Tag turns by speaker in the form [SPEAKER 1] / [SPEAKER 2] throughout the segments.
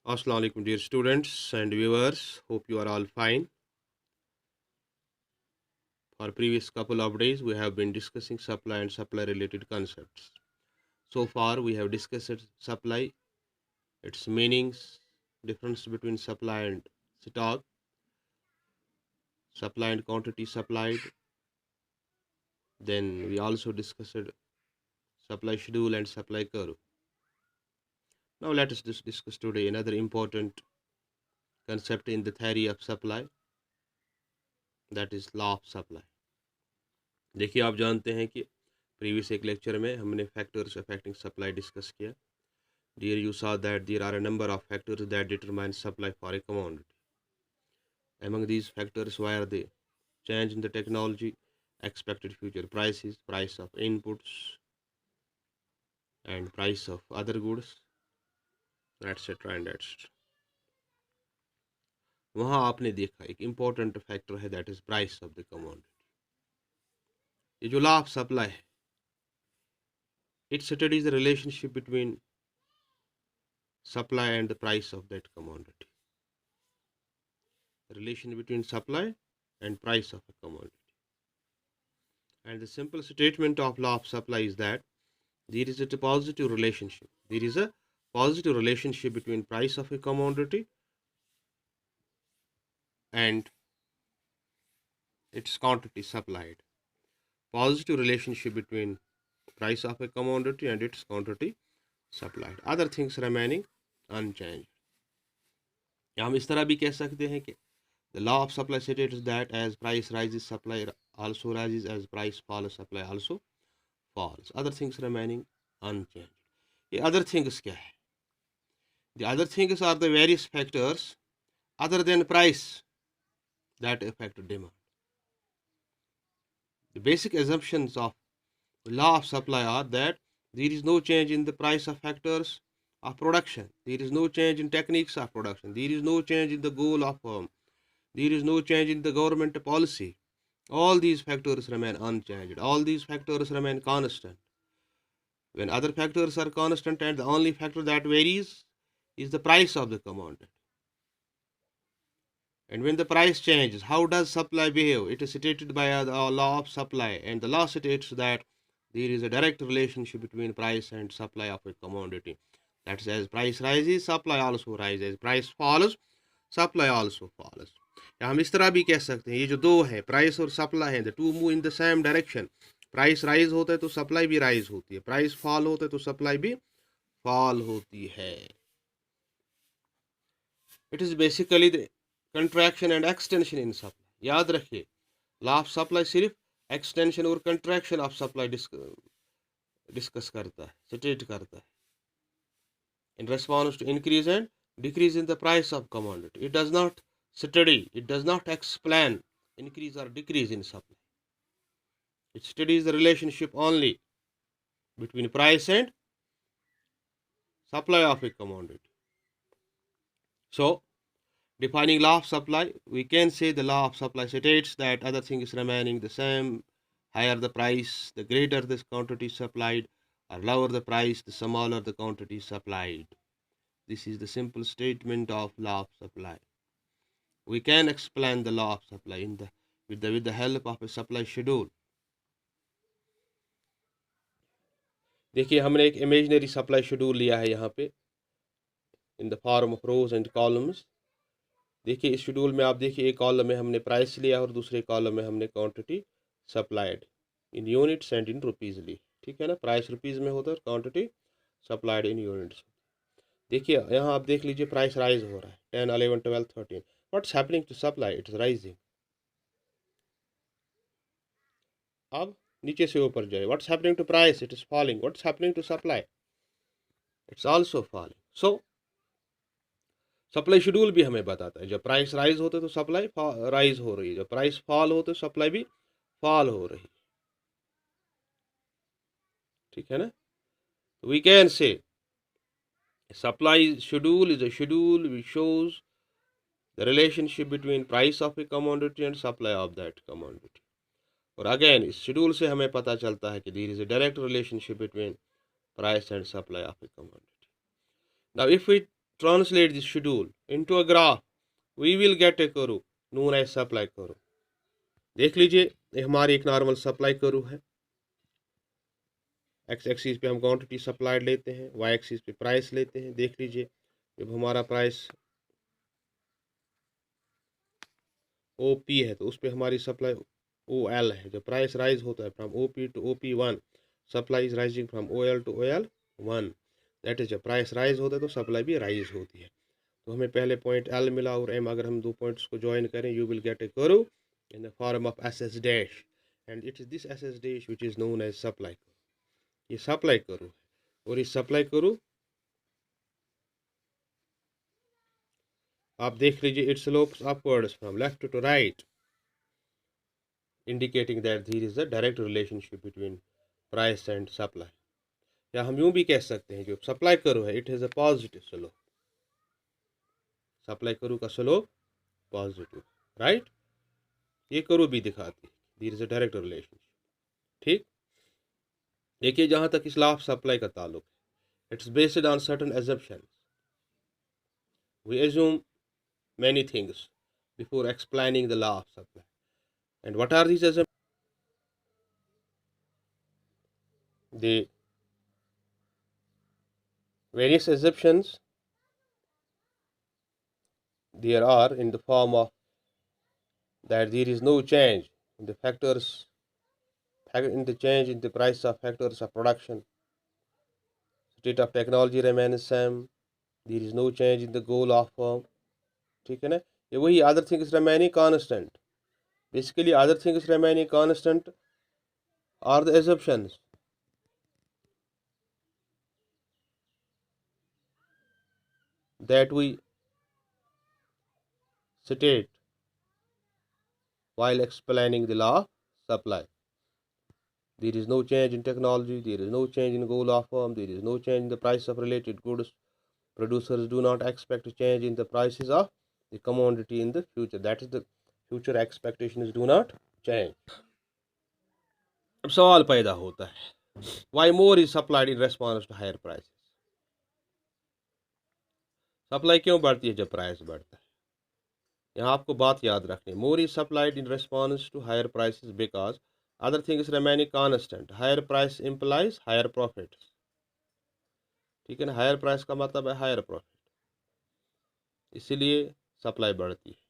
[SPEAKER 1] Assalamu alaikum dear students and viewers. Hope you are all fine. For previous couple of days we have been discussing supply and supply related concepts. So far we have discussed supply, its meanings, difference between supply and stock, supply and quantity supplied. Then we also discussed supply schedule and supply curve. Now let us discuss today another important concept in the theory of supply, that is law of supply. देखिए आप जानते हैं कि previous एक lecture में हमने factors affecting supply discuss किया. Dear, you saw that there are a number of factors that determine supply for a commodity. Among these factors were the change in the technology, expected future prices, price of inputs, and price of other goods, etc. and etc. वहाँ आपने देखा एक important factor है, that is price of the commodity. ये जो law of supply है, it studies the relationship between supply and the price of that commodity. The relation between supply and price of a commodity. And the simple statement of law of supply is that there is a positive relationship. There is a positive relationship between price of a commodity and its quantity supplied. Positive relationship between price of a commodity and its quantity supplied. Other things remaining unchanged. या हम इस तरह भी कह सकते हैं कि the law of supply states that as price rises, supply also rises, as price falls, supply also falls. Other things remaining unchanged. ये other things क्या है? The other things are the various factors other than price that affect demand. The basic assumptions of the law of supply are that there is no change in the price of factors of production. There is no change in techniques of production. There is no change in the goal of firm. There is no change in the government policy. All these factors remain unchanged. All these factors remain constant. When other factors are constant and the only factor that varies is the price of the commodity. And when the price changes, how does supply behave? It is stated by the law of supply, and the law states that there is a direct relationship between price and supply of a commodity. That's as price rises, supply also rises. Price falls, supply also falls. या हम इस तरह भी कह सकते हैं, ये जो दो है प्राइस और सप्लाई है, the two move in the same direction. Price rise होता है तो सप्लाई भी राइज होती है, प्राइस फॉल होता है तो सप्लाई भी फॉल होती है. It is basically the contraction and extension in supply. याद रखिए, लॉ ऑफ सप्लाई सिर्फ एक्सटेंशन और कंट्रैक्शन ऑफ सप्लाई डिस्कस करता है, स्टेट करता है, in response to increase and decrease in the price of commodity. It does not study, it does not explain increase or decrease in supply. It studies the relationship only between price and supply of a commodity. So, defining law of supply, we can say the law of supply states that other things remaining the same. Higher the price, the greater the quantity supplied, or lower the price, the smaller the quantity supplied. This is the simple statement of law of supply. We can explain the law of supply with the help of a supply schedule. देखिए हमने एक imaginary supply schedule लिया है यहाँ पे इन the form of rose and columns. देखिए इस schedule में आप देखिए, एक कॉलम में हमने प्राइस लिया और दूसरे कॉलम में हमने quantity supplied in units and in rupees ली. ठीक है ना, प्राइस रुपीज़ में होता है और क्वांटिटी सप्लाइड इन यूनिट्स. देखिए यहाँ आप देख लीजिए, प्राइस राइज हो रहा है 10, 11, 12, 13. What's happening to supply? It is rising. अब नीचे से ऊपर जाए, what's happening to price? It is falling. What's happening to supply? It's also falling. So supply schedule भी हमें बताता है, जब प्राइस राइज होते तो सप्लाई राइज हो रही है, जब प्राइस फॉल होते तो सप्लाई भी फॉल हो रही है. ठीक है ना. We can say supply schedule is a schedule which shows the relationship between price of a commodity and supply of that commodity. और अगेन इस शेड्यूल से हमें पता चलता है कि there is a direct relationship between price and supply of a commodity. Now if we translate this schedule into a graph, we will get a curve known as supply curve. देख लीजिए ये हमारी एक नॉर्मल सप्लाई कर्व है। X axis पे हम quantity supplied लेते हैं, वाई एक्सिस पे प्राइस लेते हैं। देख लीजिए जब हमारा प्राइस ओ पी है तो उस पर हमारी सप्लाई ओ एल है। जब प्राइस राइज होता है from O P to O P one, supply is rising from O L to O L one. That is जब प्राइस राइज होता है तो सप्लाई भी राइज होती है। तो हमें पहले पॉइंट एल मिला और एम, अगर हम दो पॉइंट्स को ज्वाइन करें you will get a curve in the form of S S dash, and it is this S S dash which is known as supply curve. ये सप्लाई कर्व है और इस सप्लाई कर्व आप देख लीजिए it slopes upwards from left to right, indicating that there is a direct relationship between price and supply। या हम यूं भी कह सकते हैं जो सप्लाई कर्व है it has a positive slope, supply curve का स्लोप पॉजिटिव, राइट। ये कर्व भी दिखाती है there is a direct relationship. ठीक, देखिए जहां तक इस लॉ ऑफ सप्लाई का ताल्लुक है, it's based on certain assumptions। we assume many things before explaining the law of supply, and what are these assumptions? The various assumptions there are in the form of that there is no change in the factors, in the change in the price of factors of production, state of technology remains same, there is no change in the goal of firm। ठीक है ना, ये वही other things remaining constant। basically other things remaining constant are the assumptions that we state while explaining the law of supply। there is no change in technology, there is no change in goal of firm, there is no change in the price of related goods, producers do not expect a change in the prices of the commodity in the future, that is the future expectations do not change। अब सवाल पैदा होता है why more is supplied in response to higher prices। Supply क्यों बढ़ती है जब price बढ़ता है? यहाँ आपको बात याद रखनी, more is supplied in response to higher prices because other things remaining constant, higher price implies higher profits। ठीक है ना, हायर प्राइस का मतलब है हायर प्रॉफिट, इसीलिए सप्लाई बढ़ती है।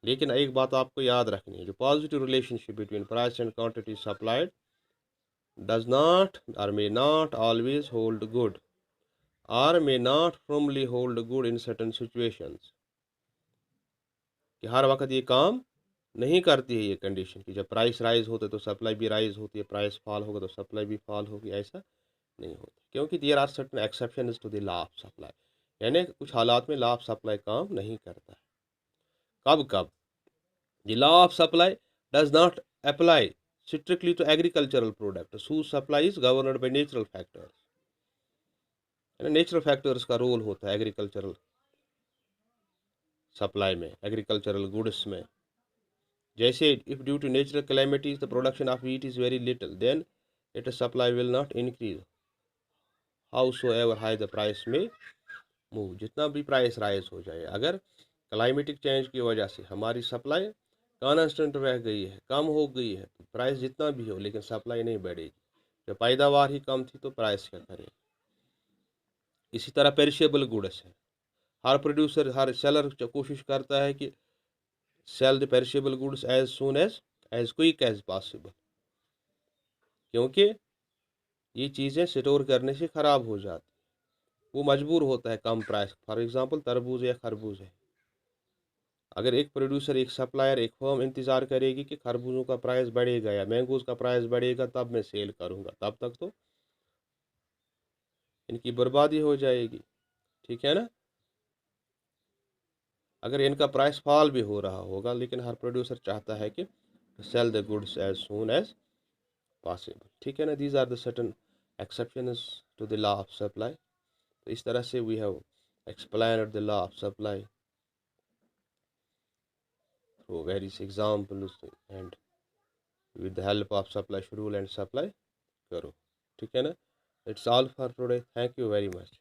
[SPEAKER 1] लेकिन एक बात आपको याद रखनी है, जो positive relationship between price and quantity supplied does not or may not always hold good or may not firmly hold good in certain situations. कि हर वक्त ये काम नहीं करती है ये कंडीशन कि जब प्राइस राइज होते तो सप्लाई भी राइज होती है, प्राइस फॉल होगा तो सप्लाई भी फॉल होगी, ऐसा नहीं होता। क्योंकि there are certain exceptions to the law of supply, यानी कुछ हालात में लॉ ऑफ सप्लाई काम नहीं करता है। कब कब? The law of supply does not apply strictly to agricultural products whose supply is governed by natural factors। Natural factors का रोल होता है एग्रीकल्चरल सप्लाई में, एग्रीकल्चरल गुड्स में। जैसे if due to natural calamities the production of wheat is very little then it supply will not increase howsoever high the price may move. जितना भी price rise हो जाए, अगर क्लाइमेटिक चेंज की वजह से हमारी सप्लाई कांस्टेंट रह गई है, कम हो गई है, तो प्राइस जितना भी हो लेकिन सप्लाई नहीं बढ़ेगी। जब पैदावार ही कम थी तो प्राइस क्या करेगा। इसी तरह पेरिशेबल गुड्स है, हर प्रोड्यूसर हर सेलर कोशिश करता है कि sell the perishable goods as soon as quick as possible, क्योंकि ये चीज़ें स्टोर करने से ख़राब हो जाती, वो मजबूर होता है कम प्राइस। फॉर एग्जांपल तरबूज या खरबूज है, अगर एक प्रोड्यूसर एक सप्लायर एक फर्म इंतज़ार करेगी कि खरबूजों का प्राइस बढ़ेगा या मैंगोज़ का प्राइस बढ़ेगा तब मैं सेल करूंगा, तब तक तो इनकी बर्बादी हो जाएगी। ठीक है ना, अगर इनका प्राइस फॉल भी हो रहा होगा लेकिन हर प्रोड्यूसर चाहता है कि sell the goods as soon as possible. ठीक है ना, these are the certain exceptions to the law of supply. तो इस तरह से we have explained the law of supply through various examples and with the help of supply schedule and supply curve। ठीक है ना, it's all for today, thank you very much।